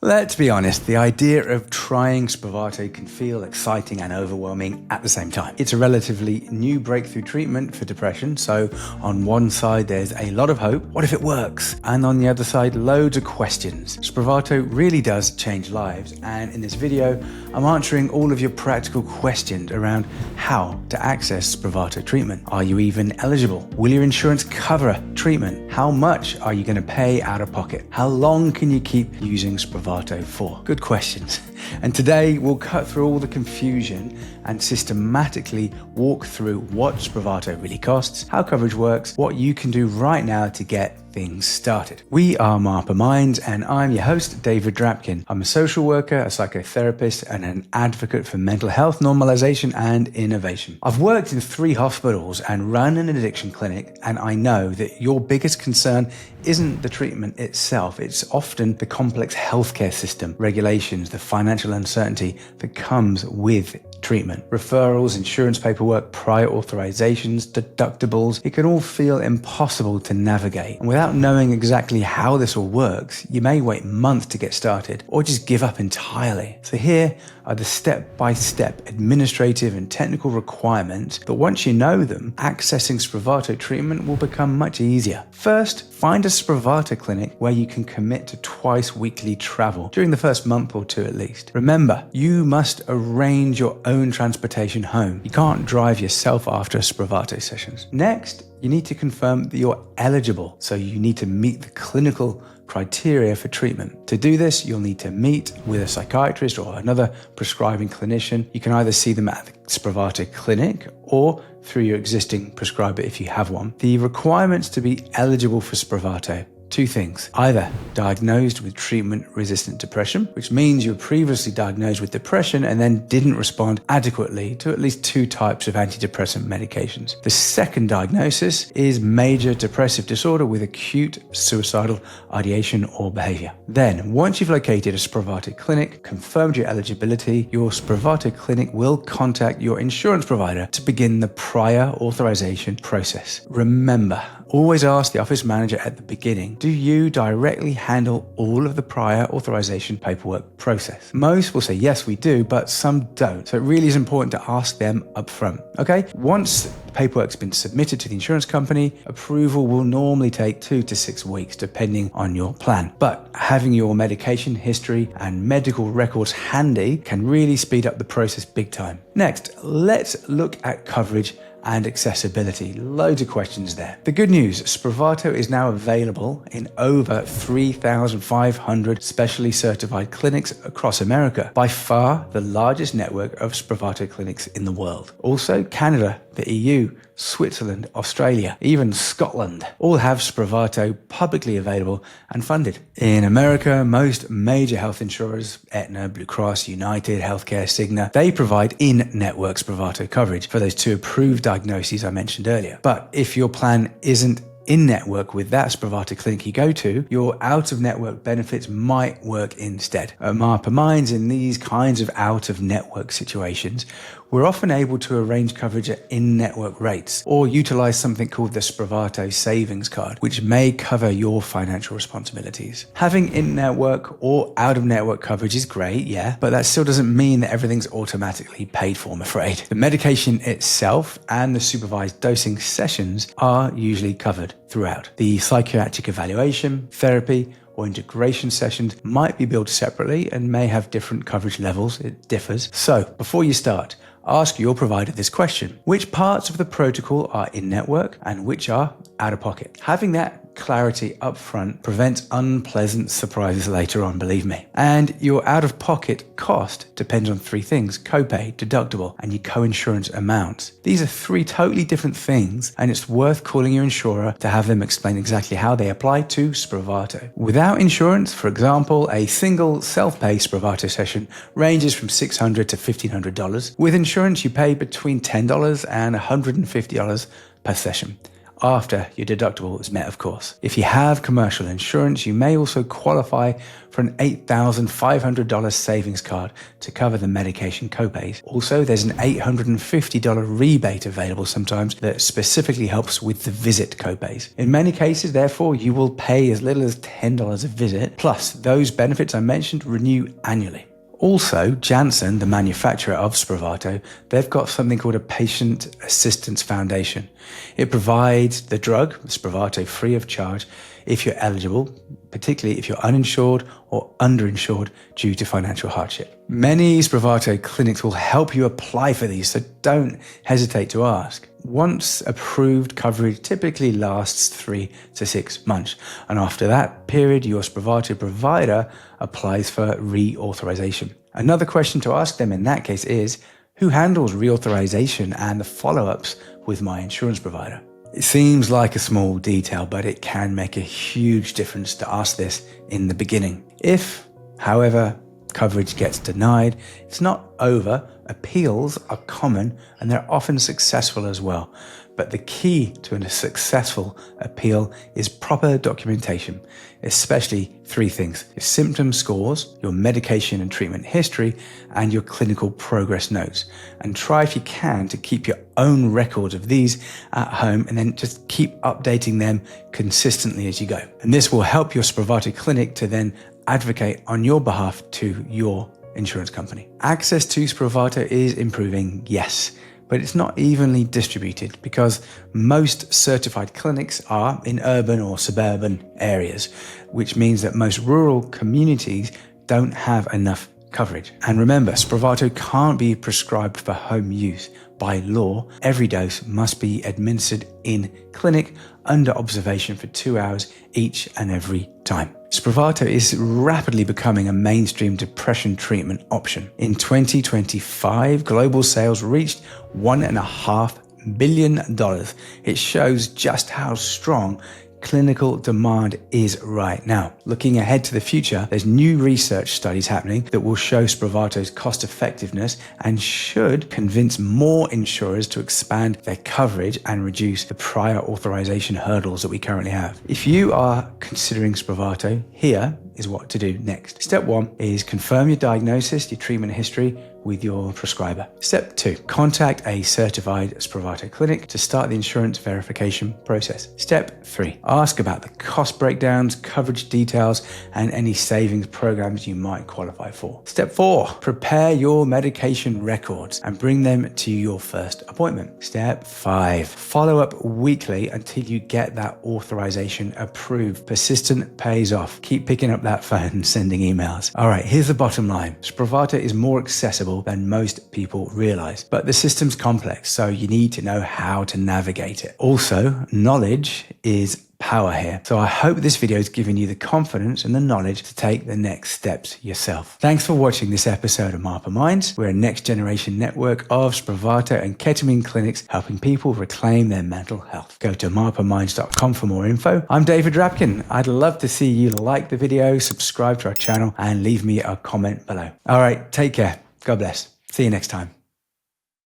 Let's be honest, the idea of trying Spravato can feel exciting and overwhelming at the same time. It's a relatively new breakthrough treatment for depression, so on one side there's a lot of hope, what if it works? And on the other side, loads of questions. Spravato really does change lives, and in this video, I'm answering all of your practical questions around how to access Spravato treatment. Are you even eligible? Will your insurance cover treatment? How much are you going to pay out of pocket? How long can you keep using Spravato for? Good questions. And today we'll cut through all the confusion and systematically walk through what Spravato really costs, how coverage works, what you can do right now to get things started. We are MAPA Minds, and I'm your host, David Drapkin. I'm a social worker, a psychotherapist, and an advocate for mental health normalization and innovation. I've worked in 3 hospitals and run an addiction clinic, and I know that your biggest concern isn't the treatment itself. It's often the complex healthcare system, regulations, the financial uncertainty that comes with treatment. Referrals, insurance paperwork, prior authorizations, deductibles, it can all feel impossible to navigate. And without knowing exactly how this all works, you may wait months to get started or just give up entirely. So here are the step-by-step administrative and technical requirements that once you know them, accessing Spravato treatment will become much easier. First, find a Spravato clinic where you can commit to twice weekly travel during the first month or 2 at least. Remember, you must arrange your own transportation home. You can't drive yourself after Spravato sessions. Next, you need to confirm that you're eligible, so you need to meet the clinical criteria for treatment. To do this, you'll need to meet with a psychiatrist or another prescribing clinician. You can either see them at the Spravato clinic or through your existing prescriber if you have one. The requirements to be eligible for Spravato: 2 things. Either diagnosed with treatment-resistant depression, which means you were previously diagnosed with depression and then didn't respond adequately to at least 2 types of antidepressant medications. The second diagnosis is major depressive disorder with acute suicidal ideation or behavior. Then, once you've located a Spravato clinic, confirmed your eligibility, your Spravato clinic will contact your insurance provider to begin the prior authorization process. Remember, always ask the office manager at the beginning, do you directly handle all of the prior authorization paperwork process? Most will say, yes, we do, but some don't. So it really is important to ask them up front. Okay? Once the paperwork's been submitted to the insurance company, approval will normally take 2 to 6 weeks, depending on your plan. But having your medication history and medical records handy can really speed up the process big time. Next, let's look at coverage and accessibility. Loads of questions there. The good news, Spravato is now available in over 3,500 specially certified clinics across America, by far the largest network of Spravato clinics in the world. Also, Canada, the EU, Switzerland, Australia, even Scotland all have Spravato publicly available and funded. In America, most major health insurers, Aetna, Blue Cross, United, Healthcare, Cigna, they provide in-network Spravato coverage for those 2 approved diagnoses I mentioned earlier. But if your plan isn't in-network with that Spravato clinic you go to, your out-of-network benefits might work instead. At MAPA Minds, in these kinds of out-of-network situations, we're often able to arrange coverage at in-network rates or utilize something called the Spravato savings card, which may cover your financial responsibilities. Having in-network or out-of-network coverage is great, yeah, but that still doesn't mean that everything's automatically paid for, I'm afraid. The medication itself and the supervised dosing sessions are usually covered throughout. The psychiatric evaluation, therapy, or integration sessions might be billed separately and may have different coverage levels. It differs. So, before you start, ask your provider this question: which parts of the protocol are in-network and which are out-of-pocket? Having that clarity up front prevents unpleasant surprises later on, believe me. And your out-of-pocket cost depends on 3 things: copay, deductible, and your co-insurance amounts. These are 3 totally different things, and it's worth calling your insurer to have them explain exactly how they apply to Spravato. Without insurance, for example, a single self-pay Spravato session ranges from $600 to $1,500. With insurance, you pay between $10 and $150 per session. after your deductible is met, of course. If you have commercial insurance, you may also qualify for an $8,500 savings card to cover the medication copays. Also, there's an $850 rebate available sometimes that specifically helps with the visit copays. In many cases, therefore, you will pay as little as $10 a visit, plus those benefits I mentioned renew annually. Also, Janssen, the manufacturer of Spravato, they've got something called a Patient Assistance Foundation. It provides the drug, Spravato, free of charge if you're eligible, particularly if you're uninsured or underinsured due to financial hardship. Many Spravato clinics will help you apply for these, so don't hesitate to ask. Once approved, coverage typically lasts 3 to 6 months, and after that period, your Spravato provider applies for reauthorization. Another question to ask them in that case is, who handles reauthorization and the follow-ups with my insurance provider? It seems like a small detail, but it can make a huge difference to ask this in the beginning. If, however, coverage gets denied, it's not over. Appeals are common and they're often successful as well. But the key to a successful appeal is proper documentation, especially 3 things: your symptom scores, your medication and treatment history, and your clinical progress notes. And try if you can to keep your own records of these at home and then just keep updating them consistently as you go. And this will help your Spravato clinic to then advocate on your behalf to your insurance company. Access to Spravato is improving, yes, but it's not evenly distributed because most certified clinics are in urban or suburban areas, which means that most rural communities don't have enough coverage. And remember, Spravato can't be prescribed for home use. By law, every dose must be administered in clinic under observation for 2 hours each and every time. Spravato is rapidly becoming a mainstream depression treatment option. In 2025, global sales reached $1.5 billion. It shows just how strong clinical demand is right now. Looking ahead to the future, there's new research studies happening that will show Spravato's cost effectiveness and should convince more insurers to expand their coverage and reduce the prior authorization hurdles that we currently have. If you are considering Spravato, here is what to do next. Step 1 is confirm your diagnosis, your treatment history with your prescriber. Step 2, contact a certified Spravato clinic to start the insurance verification process. Step 3, ask about the cost breakdowns, coverage details, and any savings programs you might qualify for. Step 4, prepare your medication records and bring them to your first appointment. Step 5, follow up weekly until you get that authorization approved. Persistent pays off. Keep picking up that phone and sending emails. All right, here's the bottom line. Spravato is more accessible than most people realize, but the system's complex, so you need to know how to navigate it. Also, knowledge is power here. So I hope this video has given you the confidence and the knowledge to take the next steps yourself. Thanks for watching this episode of MAPA Minds. We're a next generation network of Spravato and ketamine clinics helping people reclaim their mental health. Go to mapaminds.com for more info. I'm David Rapkin. I'd love to see you like the video, subscribe to our channel, and leave me a comment below. All right, take care. God bless. See you next time.